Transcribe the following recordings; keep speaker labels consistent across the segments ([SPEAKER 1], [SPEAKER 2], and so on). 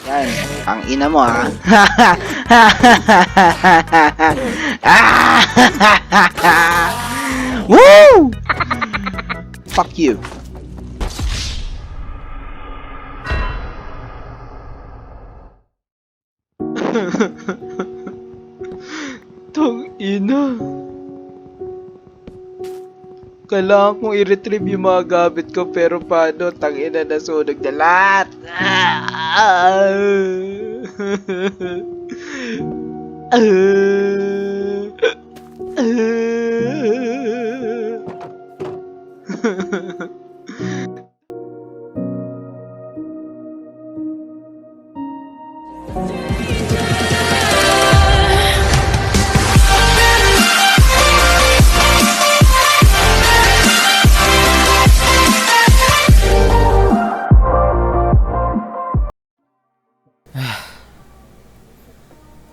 [SPEAKER 1] Yan, ang ina mo ha. Woo! Fuck you.
[SPEAKER 2] Tang ina. Kailangan kong i-retrieve yung mga gamit ko pero paano? Tang ina, nasunog na lahat.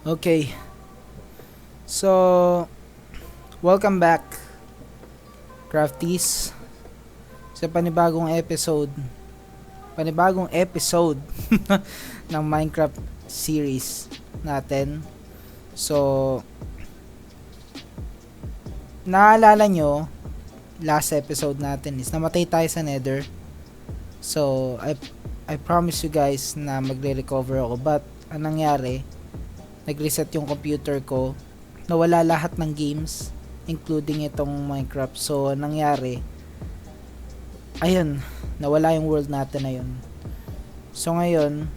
[SPEAKER 2] Okay. So, welcome back, Crafties, sa panibagong episode ng Minecraft series natin. So, naalala nyo, last episode natin is namatay tayo sa Nether. So, I promise you guys na magre-recover ako, but anong nangyari? Nag-reset yung computer ko, nawala lahat ng games including itong Minecraft. So nangyari, ayun, nawala yung world natin na yun. So ngayon,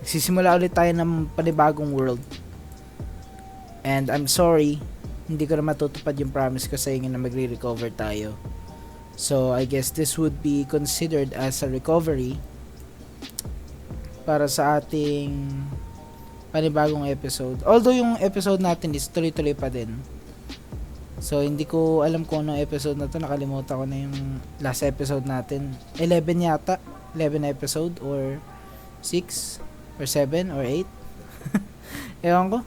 [SPEAKER 2] sisimula ulit tayo ng panibagong world. And I'm sorry, hindi ko na matutupad yung promise ko sa inyo na magre-recover tayo. So I guess this would be considered as a recovery para sa ating panibagong episode. Although yung episode natin is tuloy-tuloy pa din. So hindi ko alam kung anong episode na to, nakalimutan ko na yung last episode natin. 11 yata, 11 episode or 6 or 7 or 8. Ewan ko.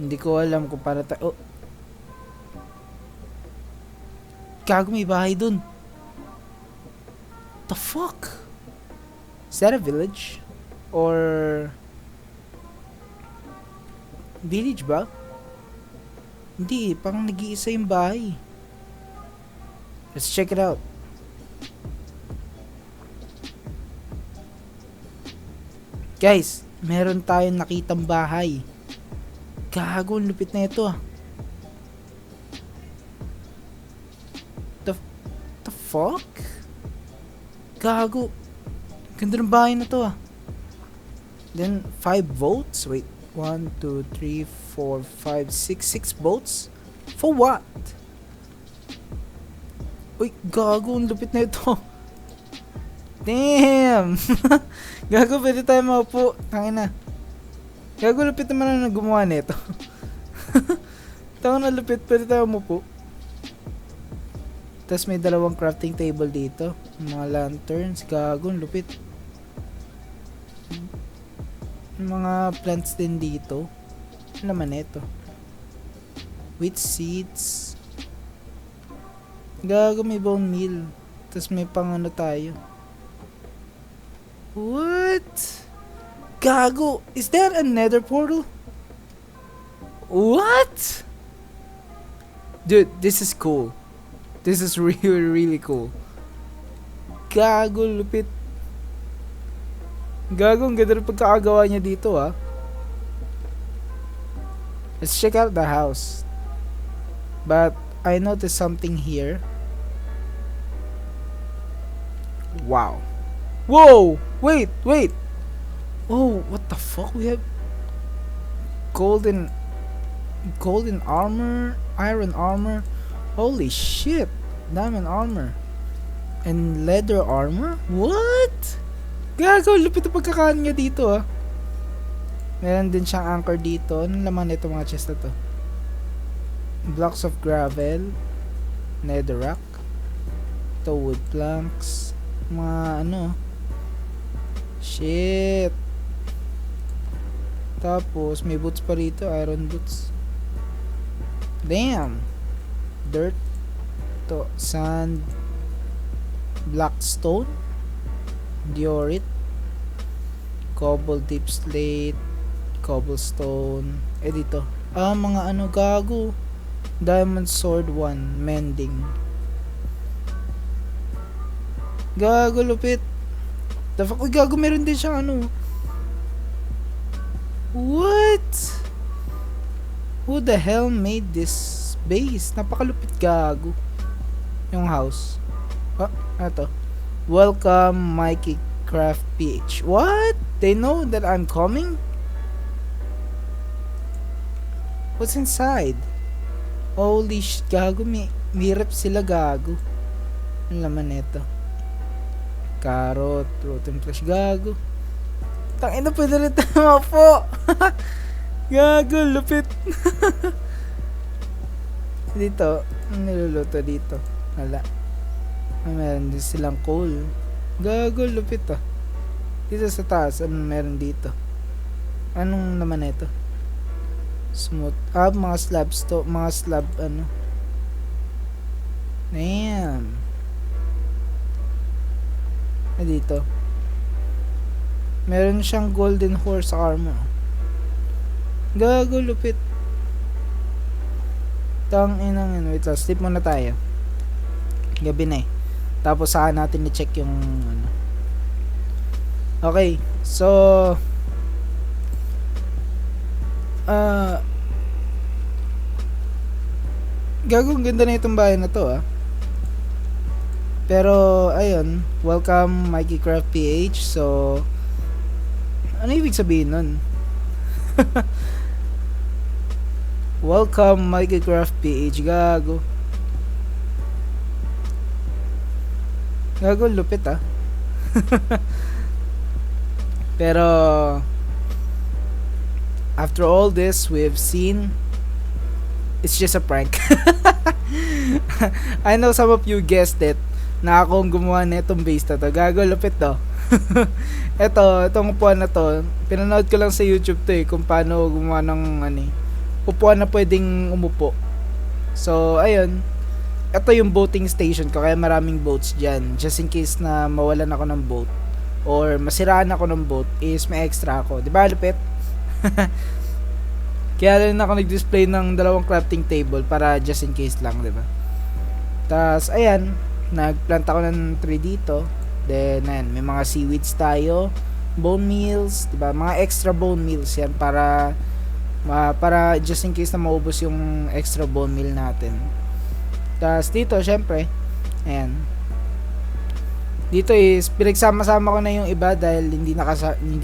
[SPEAKER 2] Hindi ko alam kung paano tayo. Oh. Gago, may bahay dun. The fuck? Is that a village? Or village ba? Hindi, parang nag-iisa yung bahay. Let's check it out. Guys, meron tayong nakitang bahay. Gago, lupit na ito ah. The fuck? Gago. Ganda ng bahay na to ah. Then 5 votes. Wait, 1, 2, 3, 4, 5, 6 votes? For what? Uy, gago, ang lupit na ito. Damn. Gago, pwede tayo maupo. Tangina. Gago, lupit naman na gumawa nito. Tawag na lupit, pwede tayo maupo. Tapos may dalawang crafting table dito. Mga lanterns. Gago, lupit. Mga plants din dito. Ano naman ito? Wheat seeds. Gago, may bone meal. Tapos may pang ano tayo. What? Gago, is that a nether portal? What? Dude, this is cool. This is really, really cool. Gago, lupit. Gago, ang ganda ng pagkakagawa niya dito ah. Let's check out the house. But I noticed something here. Wow. Whoa! Wait! Oh, what the fuck? We have golden armor, iron armor. Holy shit! Diamond armor. And leather armor? What? Gago, lupit ang pagkakaan niya dito ah. Meron din siyang anchor dito. Anong laman nito mga chest na to? Blocks of gravel, netherrack, ito wood planks, mga ano. Shit. Tapos may boots pa rito, iron boots. Damn. Dirt, to sand, black stone, diorit, Cobble deep slate, cobblestone. Dito. Mga ano, gago. Diamond sword 1, mending. Gago, lupit. The fuck? Uy, gago, meron din siyang ano. What? Who the hell made this base? Napakalupit, gago. Yung house. Ano to? Welcome, Mikey Craft PH. What? They know that I'm coming? What's inside? Holy shit, gago. May rep sila, gago. Ang laman nito. Carrot, rotten flesh, gago. Tangina, pwede rin tayo po. Gago, lupit. Dito, ang niluluto dito. Wala. Meron din silang coal. Gago, lupit ah. Dito sa taas, ano meron dito? Anong naman ito? Smooth. Mga slabs to. Mga slab, ano. Damn. Dito. Meron siyang golden horse armor. Gago, lupit. Tangina yun. Wait lang, sleep muna tayo. Gabi na eh. Tapos saan natin i-check yung ano. Okay. So gago, ganda na itong bahay na to ah. Pero ayun, welcome Mikey Craft PH. So ano ibig sabihin nun? Welcome Mikey Craft PH, gago. Gago, lupit ah. Pero after all this we've seen, it's just a prank. I know some of you guessed it, na akong gumawa na itong base na to. Gago, lupit to. Itong upuan na to, pinanood ko lang sa YouTube to eh, kung paano gumawa ng upuan na pwedeng umupo. So ayun, ito yung boating station ko, kaya maraming boats dyan, just in case na mawalan ako ng boat or masiraan ako ng boat, is may extra ako, diba lupit? Kaya rin ako nag-display ng 2 crafting table para just in case lang, diba? Tas ayan, nagplant ako ng tree dito. Then ayan, may mga seaweeds tayo, bone meals, diba? Mga extra bone meals yan para just in case na maubos yung extra bone meal natin. Tas dito syempre, ayan, dito is pinagsama-sama ko na yung iba dahil hindi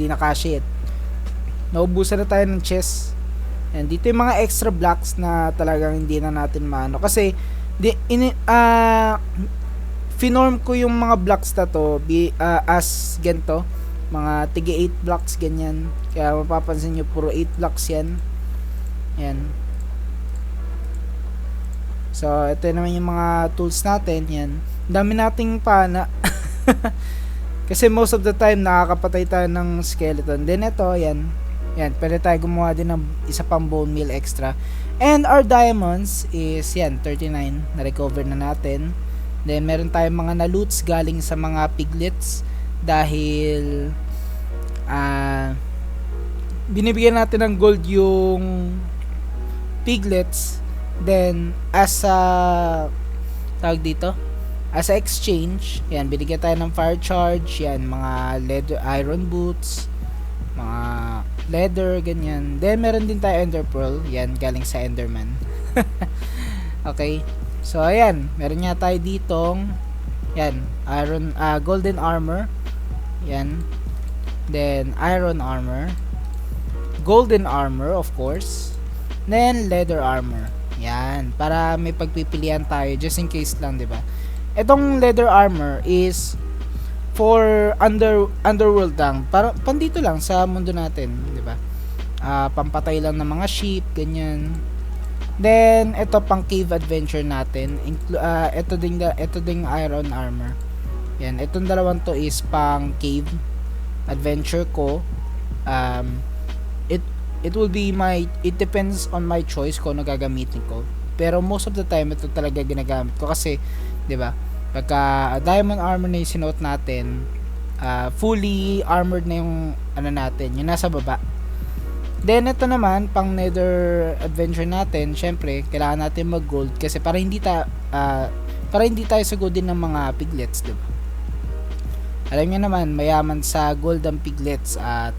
[SPEAKER 2] nakashit. Naubusan na tayo ng chest. And dito yung mga extra blocks na talagang hindi na natin maano kasi finorm ko yung mga blocks na to as ganito, mga tige 8 blocks ganyan. Kaya mapapansin nyo puro 8 blocks yan. Yan. So ito naman yung mga tools natin. Yan, dami nating pana. Kasi most of the time nakakapatay tayo ng skeleton. Then ito, yan, pwede tayo gumawa din ng isa pang bone meal extra. And our diamonds is yan, 39 na recover na natin. Then meron tayong mga na-loots galing sa mga piglets dahil binibigyan natin ng gold yung piglets. Then as a tawag dito, as a exchange, yan, binigyan tayo ng fire charge, yan, mga leather, iron boots, mga leather, ganyan. Then meron din tayo ender pearl, yan, galing sa enderman. Okay, so ayan, meron nga tayo ditong yan, iron, golden armor, yan, then iron armor, golden armor of course, then leather armor. Yan, para may pagpipilian tayo just in case lang, 'di ba? Etong leather armor is for underworld lang, para pandito lang sa mundo natin, 'di ba? Pampatay lang ng mga sheep, ganyan. Then ito pang cave adventure natin, ito ding iron armor. Yan, itong dalawang to is pang cave adventure ko. It will be it depends on my choice kung ano gagamitin ko. Pero most of the time ito talaga ginagamit ko kasi, 'di ba? Pagka diamond armor na yung sinuot natin, fully armored na yung ano natin, yung nasa baba. Then ito naman pang nether adventure natin, syempre kailangan natin mag-gold kasi para hindi tayo sagodin ng mga piglets, diba? Alam niyo naman, mayaman sa gold ang piglets at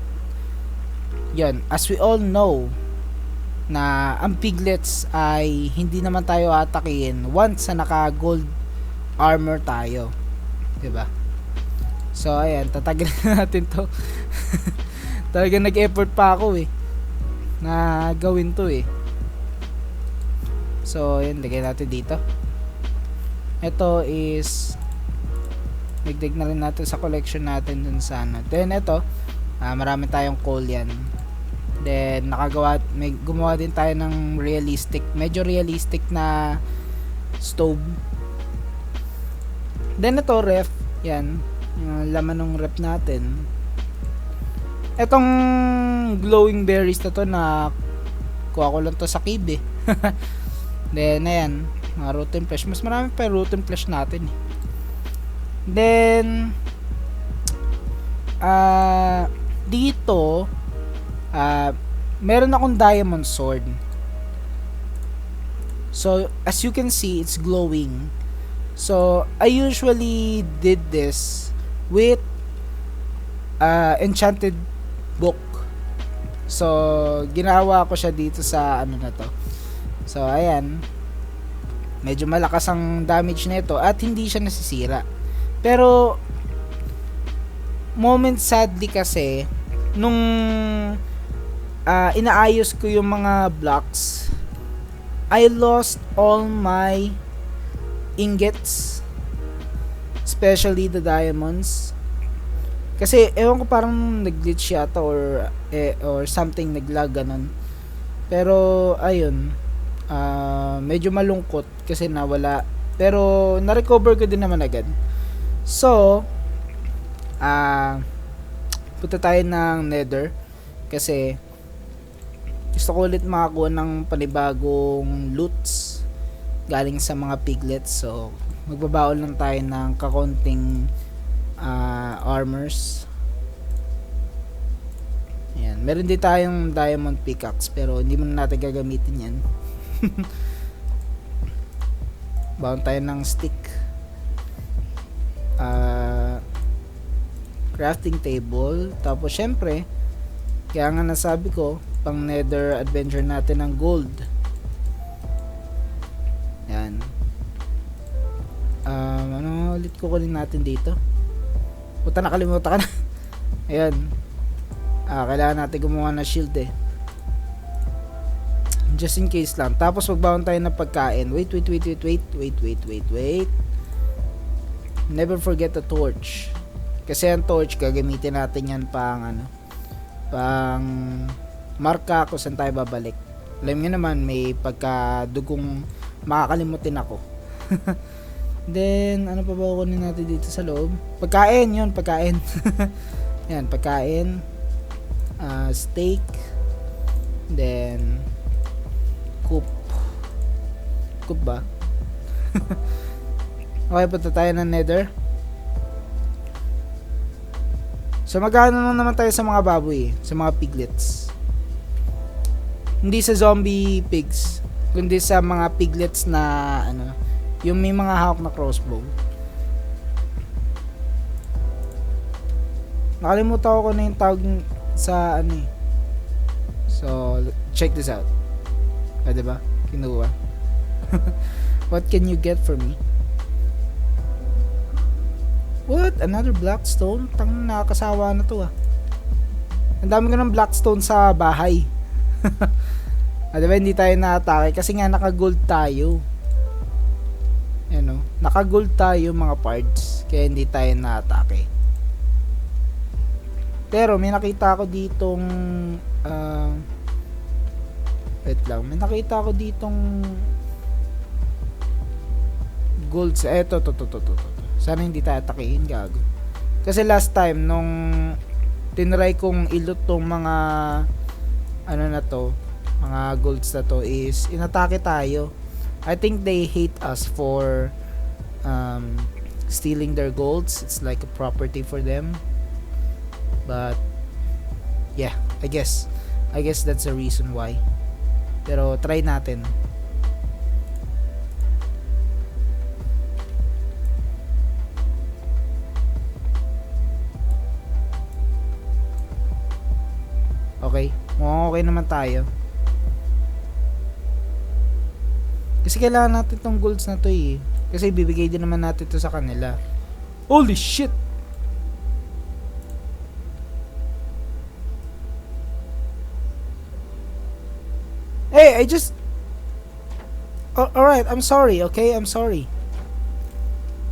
[SPEAKER 2] yun, as we all know na ang piglets ay hindi naman tayo atakihin once na naka gold armor tayo, diba? So ayan, tatagalin natin to. Talagang nag-effort pa ako na gawin to So ayan, lagay natin dito. Ito is nagdig na rin natin sa collection natin dun sa ano. Then ito, marami tayong coal yan. Then gumawa din tayo ng medyo realistic na stove. Then ito ref, yan, yung laman ng ref natin. Etong glowing berries na to na kuha ko lang to sa cave Then ayan, mga rotten flesh. Mas marami pa yung rotten flesh natin Then dito meron akong diamond sword. So as you can see, it's glowing. So I usually did this with enchanted book. So ginawa ko siya dito sa ano na to. So ayan, medyo malakas ang damage nito at hindi siya nasisira. Pero moment sadly kasi nung inaayos ko yung mga blocks, I lost all my ingots, especially the diamonds. Kasi ewan ko, parang nag-glitch yata or something, naglag ganun. Pero ayun, medyo malungkot kasi nawala. Pero na-recover ko din naman agad. So punta tayo ng nether kasi gusto ko ulit makakuha ng panibagong loots galing sa mga piglets. So magbabaon lang tayo ng kakonting armors. Ayan, meron din tayong diamond pickaxe pero hindi muna natin gagamitin yan. Baon tayo ng stick, crafting table, tapos syempre kaya nga nasabi ko pang nether adventure natin ng gold. Yan. Ano ulit kukunin natin dito? Puta, nakalimutan ka na. Ayan, kailangan natin gumawa ng shield just in case lang. Tapos magbaon tayo ng pagkain. Wait. Never forget the torch. Kasi ang torch, gagamitin natin yan pang marka kung saan tayo babalik. Alam nyo naman, may pagkadugong makakalimutin ako. Then, ano pa ba kunin natin dito sa loob? Pagkain. Yan, pagkain. Steak. Then, coop ba? Okay, punta tayo ng nether. So magano naman tayo sa mga baboy, sa mga piglets. Hindi sa zombie pigs, kundi sa mga piglets na yung may mga hawk na crossbow. Nakalimutan ko na yung tawag sa So check this out. Diba? Kinuha. What can you get for me? What? Another blackstone? Tang nakakasawa na to Ang dami ko ng blackstone sa bahay. Diba hindi tayo na-atake kasi nga naka-gold tayo. Naka-gold tayo mga parts. Kaya hindi tayo na-atake. Pero may nakita ako ditong wait lang. May nakita ako ditong gold sa to. Sana hindi tayo atakihin, gago. Kasi last time nung tinry kong ilot tong mga mga golds na to is inatake tayo. I think they hate us for stealing their golds. It's like a property for them. But yeah, I guess that's the reason why. Pero try natin. Okay, mukhang okay naman tayo. Kasi kailangan natin tong golds na to eh. Kasi bibigay din naman natin to sa kanila. Holy shit! Hey, I just... Alright, I'm sorry, okay? I'm sorry.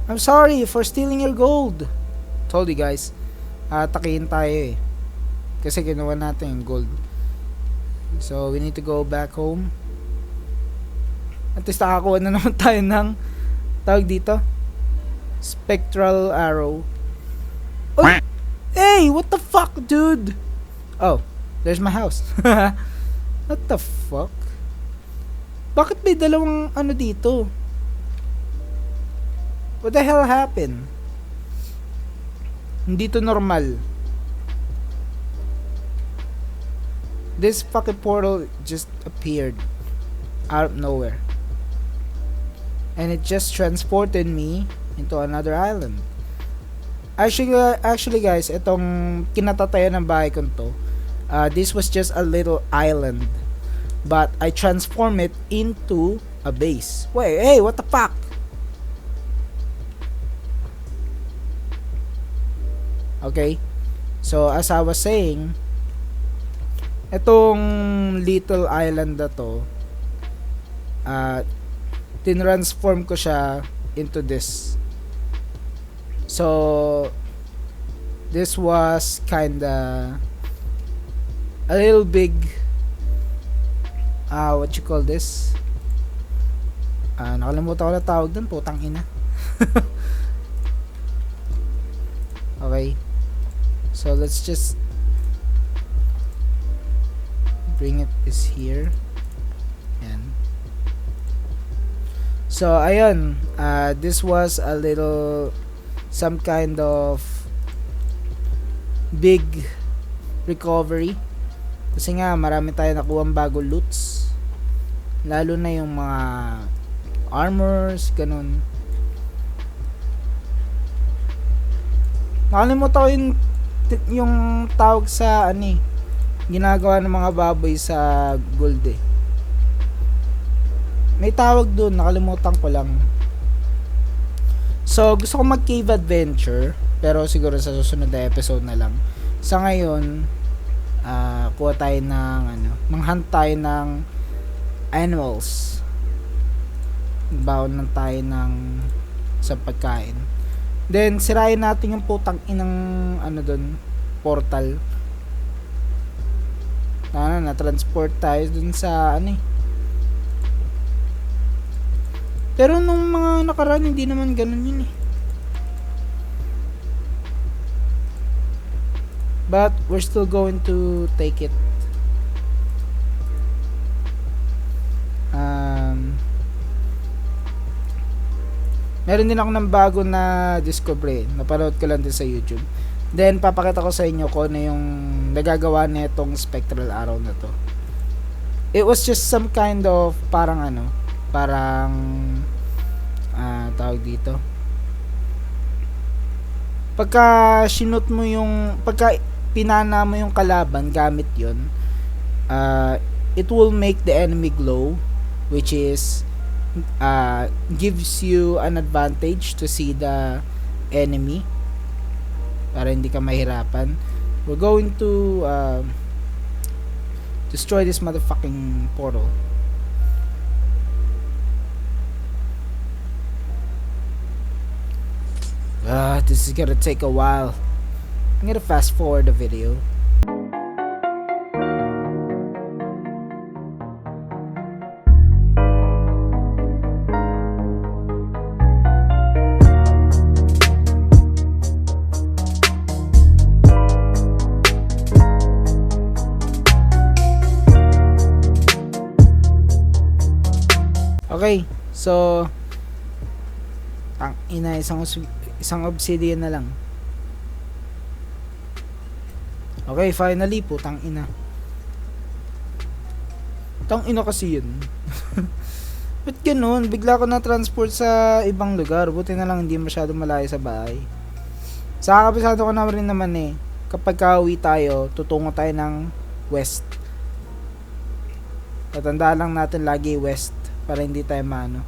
[SPEAKER 2] I'm sorry for stealing your gold. Told you guys. Atakihin tayo eh. Kasi kinuha natin yung gold. So, we need to go back home. At least nakakuha na naman tayo ng tawag dito. Spectral arrow. Oh! Hey! What the fuck, dude? Oh, there's my house. What the fuck? Bakit may dalawang ano dito? What the hell happened? Hindi to normal. This fucking portal just appeared out of nowhere. And it just transported me into another island. Actually guys, itong kinatatayan ng bahay ko to, this was just a little island. But I transformed it into a base. Wait, hey, what the fuck? Okay. So, as I was saying, itong little island na to, tinransform ko siya into this. So, this was kinda a little big, what you call this? Nakalimutan ko na tawag dun, putang ina. Okay. So, let's just bring it is here. Yan. So, ayun. This was a little, some kind of big recovery. Kasi nga, marami tayo nakuhang bagong loots. Lalo na yung mga armors, ganun. Nakalimutan ko yung tawag sa ano eh, ginagawa ng mga baboy sa gold eh. May tawag dun, nakalimutan ko lang. So, gusto ko mag cave adventure, pero siguro sa susunod na episode na lang. Sa ngayon, kuha tayo ng manghunt tayo ng animals. Baon lang tayo ng sa pagkain. Then, sirain natin yung putang inang dun, portal. Na-transport tayo dun sa Pero nung mga nakaraan, hindi naman ganun yun eh. But, we're still going to take it. Meron din ako ng bago na discovery. Napanood ko lang din sa YouTube. Then, papakita ko sa inyo kung ano yung nagagawa na itong spectral arrow na to. It was just some kind of parang tawag dito. Pagka sinut mo pagka pinana mo yung kalaban gamit yun, it will make the enemy glow, which is gives you an advantage to see the enemy para hindi ka mahirapan. We're going to destroy this motherfucking portal. This is gonna take a while. I'm gonna fast forward the video. Okay, so isang obsidian na lang. Okay, finally, putang ina. Tang ina kasi yun. Ba't ganun? Bigla ko na-transport sa ibang lugar. Buti na lang hindi masyado malayo sa bahay. Sa kabisado ko na rin naman eh. Kapag kauwi tayo, tutungo tayo ng west. Tatandaan lang natin lagi west para hindi tayo maano.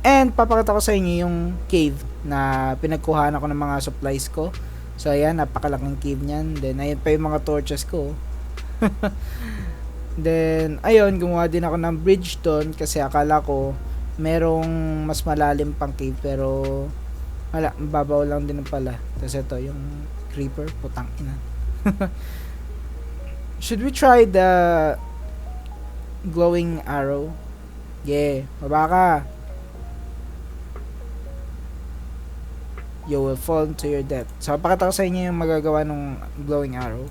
[SPEAKER 2] And papakita ko sa inyo yung cave na pinagkuhaan ako ng mga supplies ko. So ayan, napakalaking cave niyan. Then ayun pa yung mga torches ko. Then ayun, gumawa din ako ng bridge doon kasi akala ko merong mas malalim pang cave pero wala, mababaw lang din pala. Tapos ito yung creeper, putang ina. Should we try the glowing arrow? Yeah, baba ka. You will fall to your death. So, pakita ko sa inyo yung magagawa ng glowing arrow.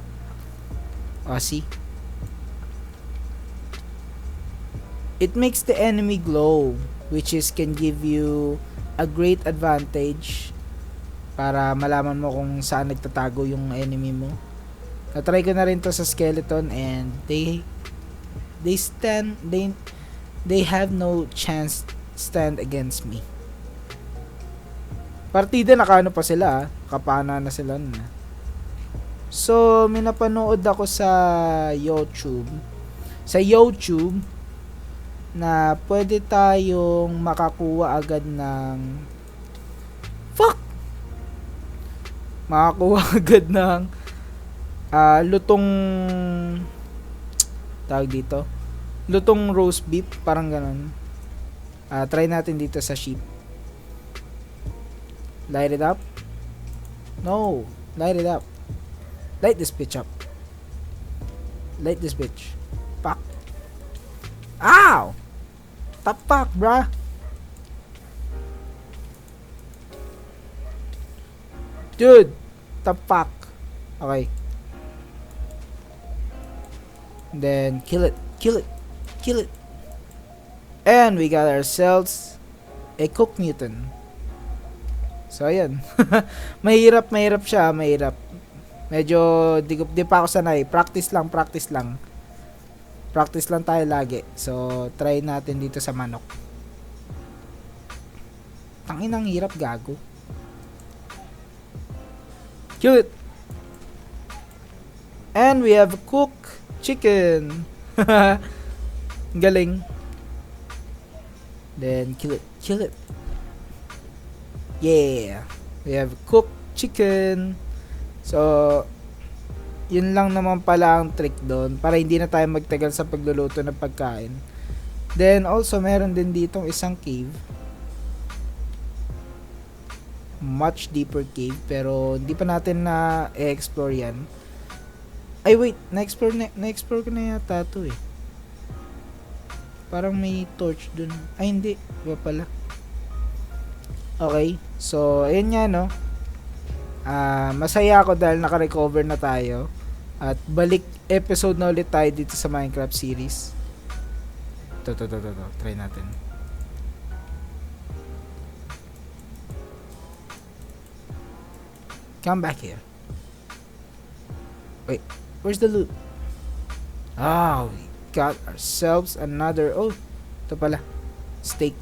[SPEAKER 2] See? It makes the enemy glow, which is can give you a great advantage para malaman mo kung saan nagtatago yung enemy mo. Na-try ko na rin to sa skeleton and they have no chance stand against me. Partida nakaano pa sila, kapana na sila na. So, may napanood ako sa YouTube na pwede tayong makakuha agad ng makakuha agad ng lutong tawag dito, lutong roast beef, parang ganun. Try natin dito sa sheep. Light it up. No, light it up. Light this bitch up. Light this bitch. Fuck. Ow! Tapak, bruh. Dude, tapak. Okay. Then kill it. And we got ourselves a cook mutant. So ayan. mahirap siya, mahirap. Medyo di pa ako sanay. Practice lang. Practice lang tayo lagi. So try natin dito sa manok. Tanginang hirap, gago. Kill it. And we have cooked chicken. Galing. Then kill it. Yeah. We have cooked chicken. So yun lang naman pala ang trick doon para hindi na tayo magtagal sa pagluluto ng pagkain. Then also meron din ditong isang cave. Much deeper cave pero hindi pa natin na i-explore yan. Ay wait, na-explore ko na yata to eh. Parang may torch dun. Ay hindi, iba pala. Okay, so ayun nga no. Masaya ako dahil naka-recover na tayo. At balik episode na ulit tayo dito sa Minecraft series. To. Try natin. Come back here. Wait, where's the loot? We got ourselves another. Oh, ito pala. Steak.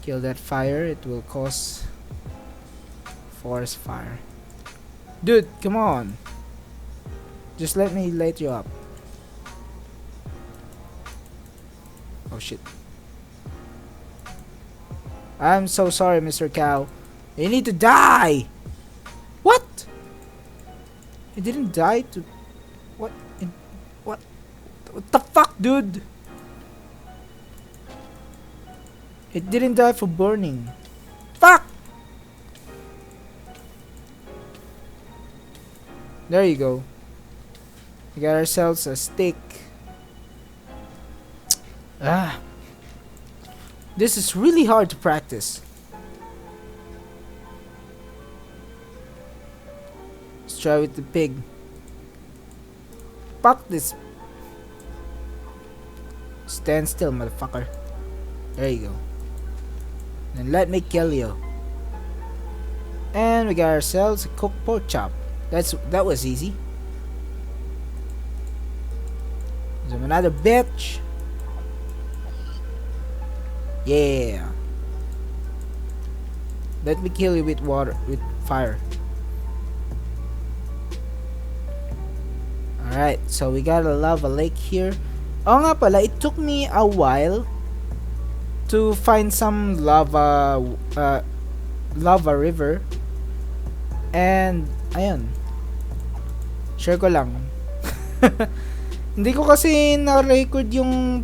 [SPEAKER 2] Kill that fire. It will cause forest fire. Dude, come on. Just let me light you up. Oh shit. I'm so sorry, Mr. Cow. You need to die! What? He didn't die to... What? What the fuck, dude? It didn't die for burning. Fuck! There you go. We got ourselves a steak. This is really hard to practice. Let's try with the pig. Fuck this. Stand still, motherfucker. There you go. Then let me kill you. And we got ourselves a cooked pork chop. That was easy. So another bitch. Yeah. Let me kill you with fire. Alright, so we got a lava lake here. Oh nga pala, it took me a while to find some lava river. And ayun. Share ko lang. Hindi ko kasi na-record yung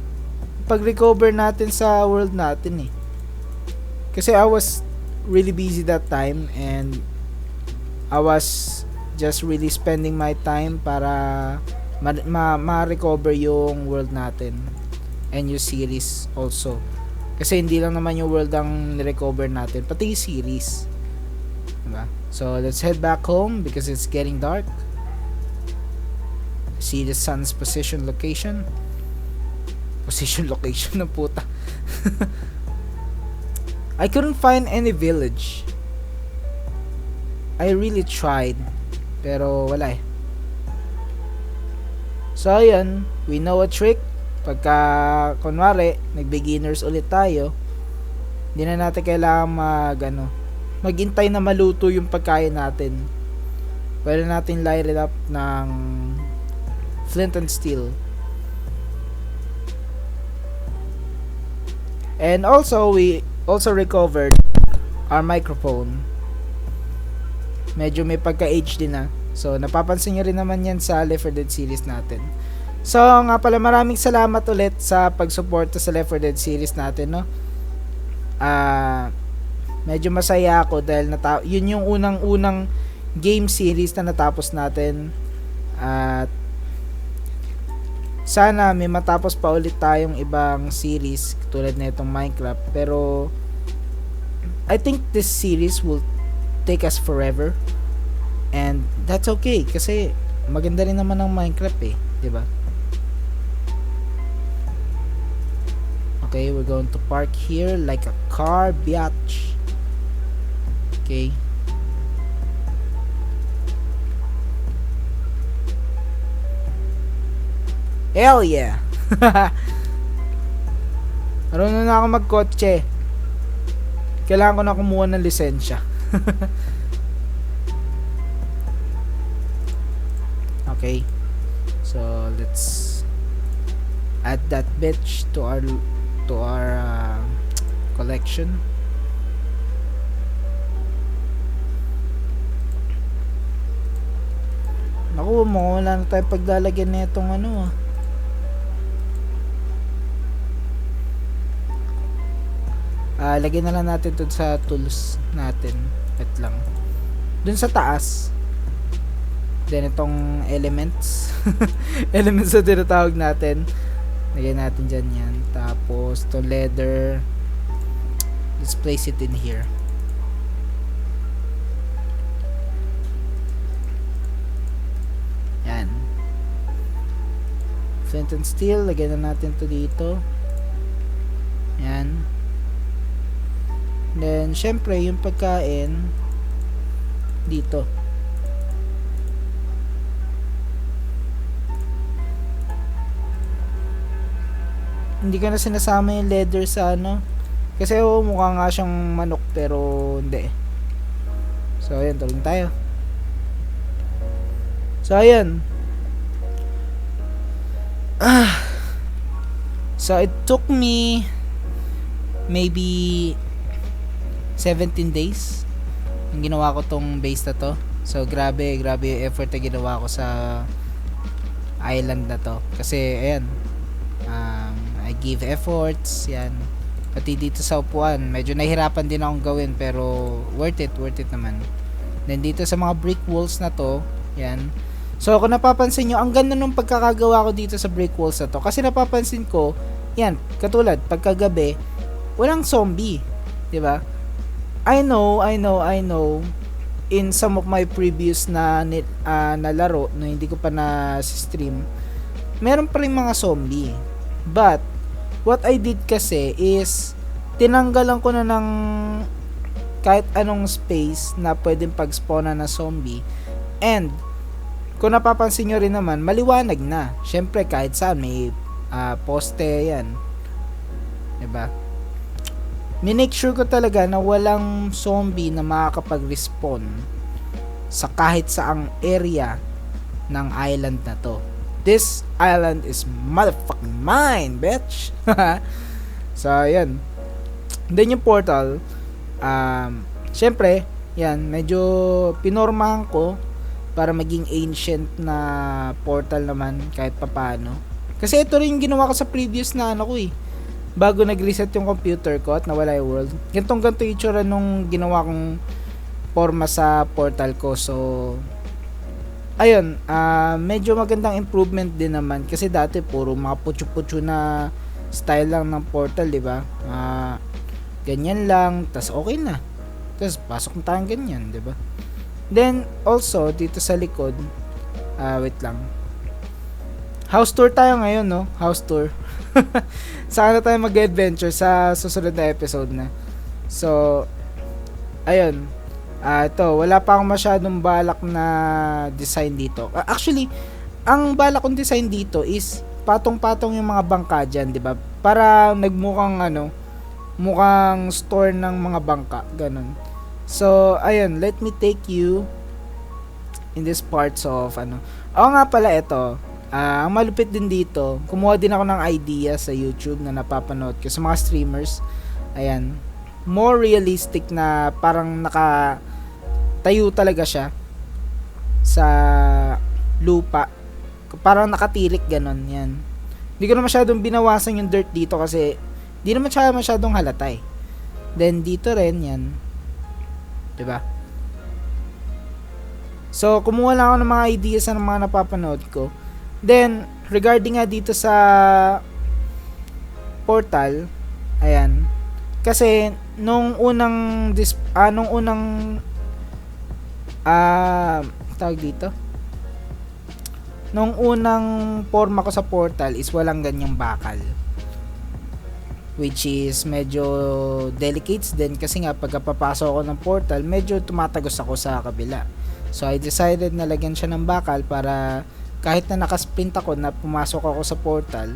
[SPEAKER 2] pag-recover natin sa world natin eh. Kasi I was really busy that time and I was just really spending my time para ma-recover yung world natin and yung series also. Kasi hindi lang naman yung world ang recover natin, pati yung series. Diba? So let's head back home because it's getting dark. See the sun's position location ng puta. I couldn't find any village. I really tried pero wala eh. So ayan, we know a trick. Pagka kunwari nag-beginners ulit tayo, hindi na natin kailangan maghintay na maluto yung pagkain natin. Pwede natin light it up ng flint and steel. And also we also recovered our microphone. Medyo may pagka-age din na. So napapansin nyo rin naman yan sa Left 4 Dead series natin. So nga pala, maraming salamat ulit sa pagsuporta sa Left 4 Dead series natin, no. Medyo masaya ako dahil yun yung unang game series na natapos natin. At sana may matapos pa ulit tayong ibang series tulad na itong Minecraft, pero I think this series will take us forever and that's okay kasi maganda rin naman ng Minecraft eh, di ba? Okay, we're going to park here like a car, biatch. Okay. Hell yeah! Marunong na ako magkotse. Kailangan ko na kumuha ng lisensya. Okay. So, let's add that bitch to our collection. Naku, wala na tayo paglalagyan na itong lagyan na lang natin dun sa tools natin. Wait lang. Dun sa taas. Then itong elements. Elements na tinatawag natin. Lagyan natin dyan yan. Tapos to leather. Let's place it in here. Yan. Flint and steel. Lagyan na natin to dito. Yan. Then, syempre, yung pagkain dito. Hindi ko na sinasama yung leather sa kasi mukha nga siyang manok pero hindi. So, ayan, tulong tayo. So, ayan. So, it took me maybe 17 days yung ginawa ko tong base na to. So grabe yung effort na ginawa ko sa island na to kasi ayan, I give efforts yan, pati dito sa upuan medyo nahirapan din akong gawin pero worth it naman. Then dito sa mga brick walls na to, yan. So kung napapansin nyo, ang ganda nung pagkakagawa ko dito sa brick walls na to kasi napapansin ko, yan, katulad pagkagabi walang zombie, di ba? I know in some of my previous na laro no hindi ko pa na stream, meron pa rin mga zombie. But what I did kasi is tinanggalan ko na ng kahit anong space na pwedeng pag-spawnan na zombie. And kung napapansin nyo rin naman, maliwanag na. Syempre kahit saan may poste yan. Diba? Minake sure ko talaga na walang zombie na makakapag-respawn sa kahit saang area ng island na to. This island is motherfucking mine, bitch! So, yan. Then yung portal, syempre, yan, medyo pinormahan ko para maging ancient na portal naman kahit papano. Kasi ito rin yung ginawa ko sa previous na ano ko eh. Bago nag-reset yung computer ko at nawala yung world. Ganto yung itsura nung ginawa kong forma sa portal ko. So, ayun, medyo magandang improvement din naman. Kasi dati puro mga putyo-putyo na style lang ng portal, di ba? Ganyan lang, tas okay na. Tas pasok na tayong ganyan, di ba? Then, also, dito sa likod, wait lang. House tour tayo ngayon, no? House tour. Saan na tayo mag-adventure sa susunod na episode na. So, ayun. Ito, wala pa akong masyadong balak na design dito. Actually, ang balak kong design dito is patong-patong yung mga bangka dyan, di ba? Para nagmukhang mukhang store ng mga bangka, ganun. So, ayun, let me take you in this parts of Oo nga pala, ito. Ang malupit din dito, kumuha din ako ng idea sa YouTube na napapanood ko sa mga streamers. Ayan. More realistic na parang nakatayo talaga siya sa lupa. Parang nakatirik ganon yan. Hindi ko na masyadong binawasan yung dirt dito kasi di naman siya masyadong halata eh. Then dito rin yan. 'Di ba? So kumuha lang ako ng mga ideas ng mga napapanood ko. Then, regarding nga dito sa portal, ayan, kasi nung unang tawag dito, nung unang forma ko sa portal is walang ganyang bakal, which is medyo delicate din kasi nga pagkapapasok ako ng portal, medyo tumatagos ako sa kabila. So, I decided na lagyan siya ng bakal para kahit na nakasprint ako na pumasok ako sa portal,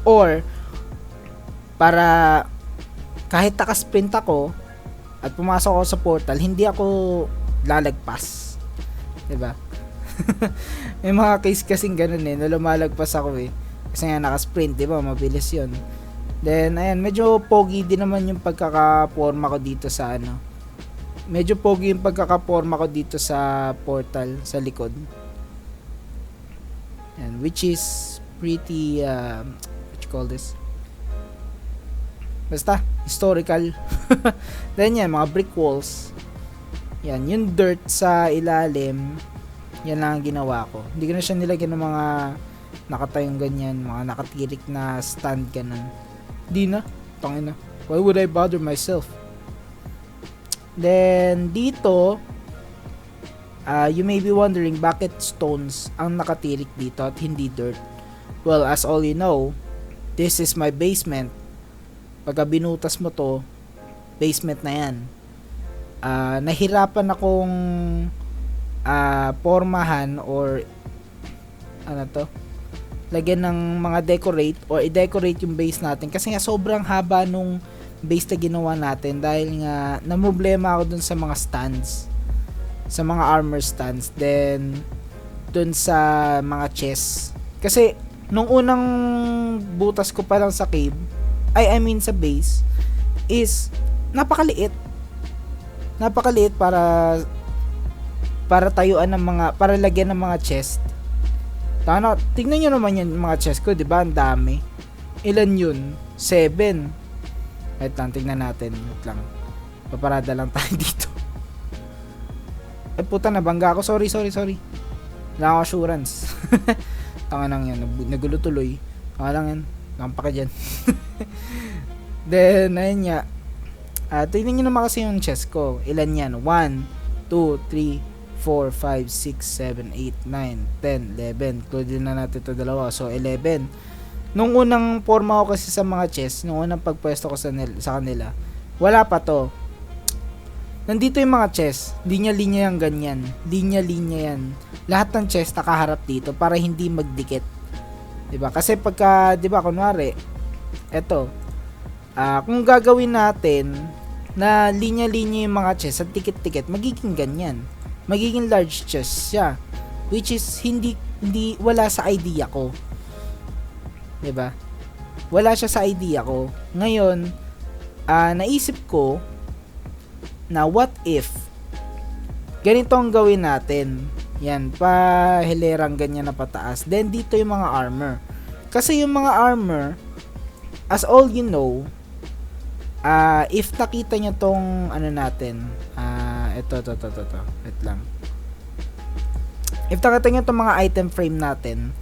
[SPEAKER 2] or para kahit nakasprint ako at pumasok ako sa portal, hindi ako lalagpas. 'Di ba? May mga case kasing ganun na lumalagpas ako eh. Kasi nga nakasprint, 'di ba? Mabilis 'yon. Then ayan, medyo pogi din naman yung pagkakaporma ko dito sa Medyo pogi yung pagkakaporma ko dito sa portal sa likod. And which is pretty what you call this, basta historical. Then yan, mga brick walls, yan, yung dirt sa ilalim, yan lang ang ginawa ko. Hindi ko na siya nilagyan ng mga nakatayong ganyan, mga nakatirik na stand ganun. Di na, tangina, why would I bother myself? Then dito, you may be wondering bakit stones ang nakatirik dito at hindi dirt. Well, as all you know, this is my basement. Pagka binutas mo to, basement na yan. Nahirapan akong pormahan or lagyan ng mga decorate or i-decorate yung base natin kasi nga sobrang haba nung base na ginawa natin dahil nga namroblema ako dun sa mga stands, sa mga armor stands, then dun sa mga chests. Kasi nung unang butas ko pa lang sa cave, I mean sa base, is napakaliit para tayuan ng mga, para lagyan ng mga chest. Tignan nyo naman yung mga chest ko, di ba? Ang dami. Ilan yun? 7. Wait lang, tignan natin. Wait lang, paparada lang tayo dito. Ay puta, nabangga ako. Sorry. Wala akong assurance. Tanga nang yan. Nagulo tuloy. Tanga lang yan. Lampa ka dyan. Then, ayun nga. Tignan nyo naman kasi yung chest ko. Ilan yan? 1, 2, 3, 4, 5, 6, 7, 8, 9, 10, 11. Include na natin ito dalawa. So, 11. Nung unang forma ko kasi sa mga chest, nung unang pagpwesto ko sa kanila, wala pa to. nandito yung mga chest. Linya-linya yung ganyan. Linya-linya yan. Lahat ng chest nakaharap dito para hindi magdikit. 'Di ba? Kasi pagka, 'di ba, kunwari, eto, kung gagawin natin na linya-linya yung mga chest at tikit-tikit, magiging ganyan. Magiging large chest siya. Which is, hindi wala sa idea ko. 'Di ba? Wala siya sa idea ko. Ngayon, naisip ko na what if ganito ang gawin natin. Yan, pa hilerang ganyan na pataas. Then dito yung mga armor. Kasi yung mga armor, as all you know, if nakita nyo tong ano natin, ito. Wait lang. If nakita nyo tong mga item frame natin,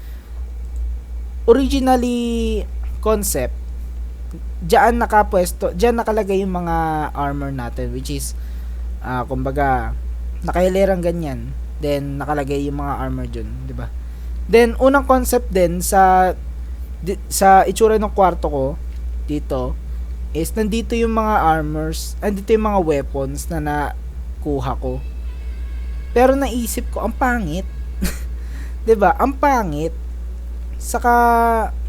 [SPEAKER 2] originally concept, diyan nakalagay yung mga armor natin, which is kumbaga nakahilerang ganyan, then nakalagay yung mga armor dyan, di ba? Then unang concept din sa itsura ng kwarto ko dito is nandito yung mga armors, andito yung mga weapons na nakuha ko. Pero naisip ko ang pangit. 'Di ba? Ang pangit. Saka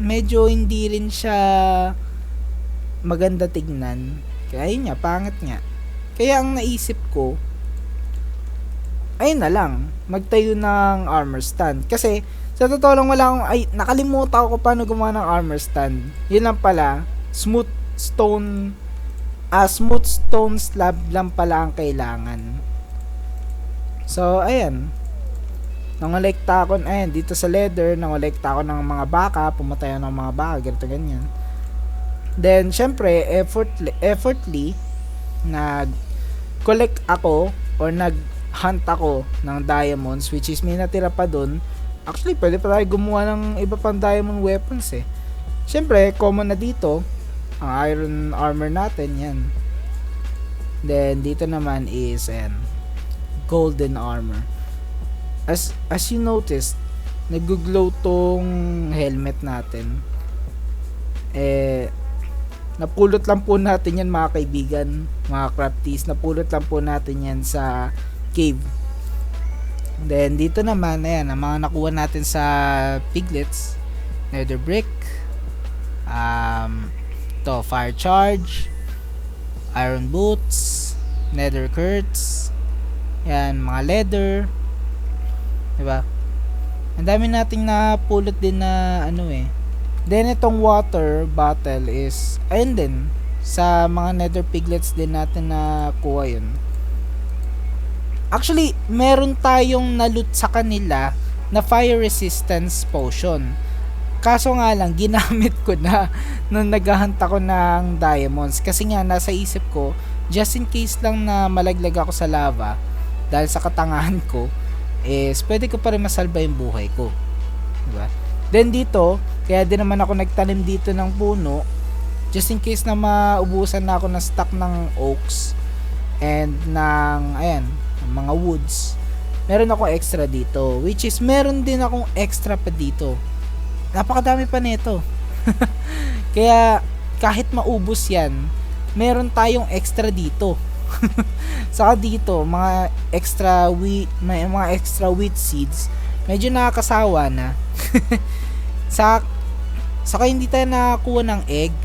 [SPEAKER 2] medyo hindi rin siya maganda tignan. Kaya yun nga, pangit nga. Kaya ang naisip ko, ayun na lang, magtayo ng armor stand. Kasi, sa totoo lang nakalimutan ko paano gumawa ng armor stand. Yun lang pala, smooth stone slab lang pala ang kailangan. So, ayan. Nangolekta ako, ayan, dito sa leather, nangolekta ako ng mga baka, pumatay ng mga baka, ganito ganyan. Then, syempre, effortly, nag-collect ako, or nag-hunt ako ng diamonds, which is may natira pa dun. Actually, pwede pa tayo gumawa ng iba pang diamond weapons eh. Syempre, common na dito, ang iron armor natin, yan. Then, dito naman is, golden armor. As you noticed, nag-glow tong helmet natin. Napulot lang po natin yan, mga kaibigan, mga crafties. Napulot lang po natin yan sa cave. Then, dito naman, ayan, ang mga nakuha natin sa piglets. Nether brick. To fire charge. Iron boots. Nether curds. Ayan, mga leather. Diba? Ang dami nating napulot din na Then itong water bottle is ayun din sa mga nether piglets din natin na kuha yun. Actually, meron tayong na-loot sa kanila na fire resistance potion. Kaso nga lang, ginamit ko na nung naghahunt ako ng diamonds. Kasi nga, nasa isip ko, just in case lang na malaglag ako sa lava, dahil sa katangahan ko, is pwede ko pa rin masalba yung buhay ko. Diba? Then dito, kaya din naman ako nagtanim dito ng puno, just in case na maubusan na ako ng stock ng oaks and ng, mga woods. Meron ako extra dito, which is meron din akong extra pa dito. Napakadami pa nito. Kaya kahit maubos yan, meron tayong extra dito. Saka dito, mga extra wheat seeds, medyo nakakasawa na. Saka hindi tayo nakakuha ng egg.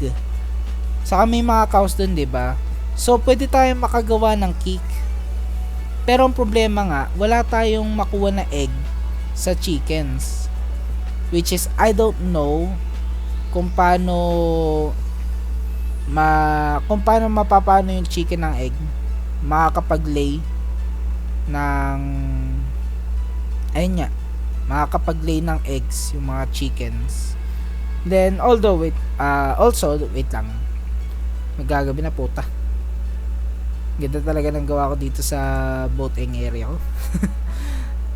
[SPEAKER 2] Saka may mga cows dun, 'di ba? So pwede tayong makagawa ng cake. Pero ang problema nga, wala tayong makuha na egg sa chickens. Which is, I don't know kung paano mapapano yung chicken ng egg. Makakapag-lay ng makakapag-lay ng eggs yung mga chickens. Then, wait lang. Magagabi na, puta. Ganda talaga ng gawa ko dito sa boating area ko.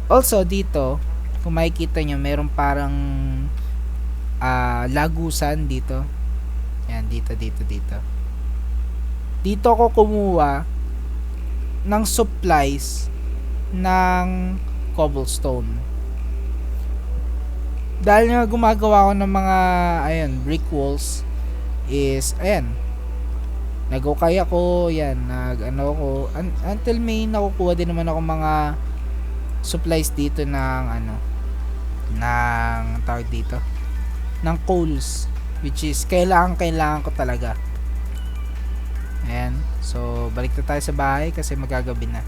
[SPEAKER 2] Also, dito, kung makikita nyo, meron parang lagusan dito. Yan, dito. Dito ako kumuha ng supplies ng cobblestone. Dahil nga gumagawa ako ng mga brick walls is nag-okay ako, yan, until may nakukuha din naman ako mga supplies dito ng tawag dito, ng coals, which is kailangan ko talaga. Ayan, so balik na tayo sa bahay kasi magagabi na.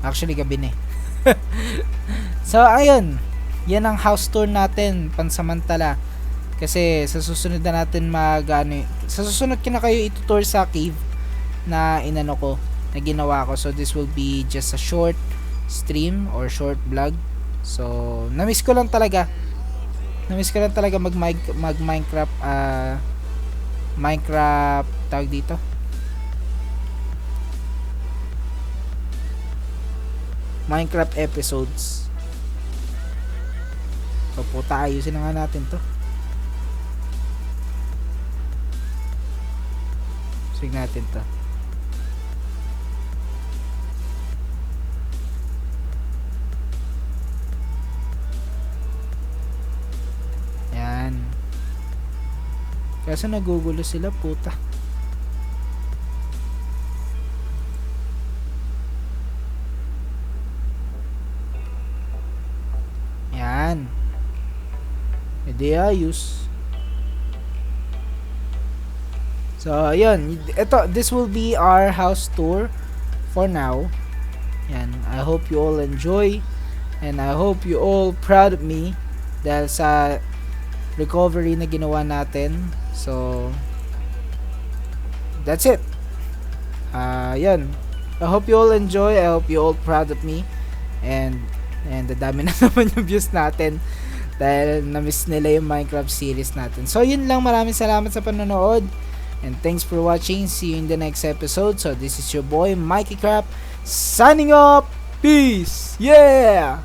[SPEAKER 2] Actually, gabi na eh. So, ayun. Yan ang house tour natin, pansamantala. Kasi sa susunod na natin sa susunod ko na kayo itutour sa cave na na ginawa ko. So, this will be just a short stream or short vlog. So, namiss ko lang talaga mag Minecraft, tawag dito, Minecraft episodes. So, puta, ayusin na nga natin to. Sig natin to. Yan. Kaso nagugulo sila, puta. Yan. Edi ayos. So, ayun. This will be our house tour for now. Yan. I hope you all enjoy. And I hope you all proud of me dahil sa recovery na ginawa natin. So, that's it. Yan. I hope you all enjoy. I hope you all proud of me. And dami na naman yung views natin dahil na-miss nila yung Minecraft series natin. So, yun lang. Maraming salamat sa panonood. And thanks for watching. See you in the next episode. So, this is your boy, Mikey Crap, signing off. Peace! Yeah!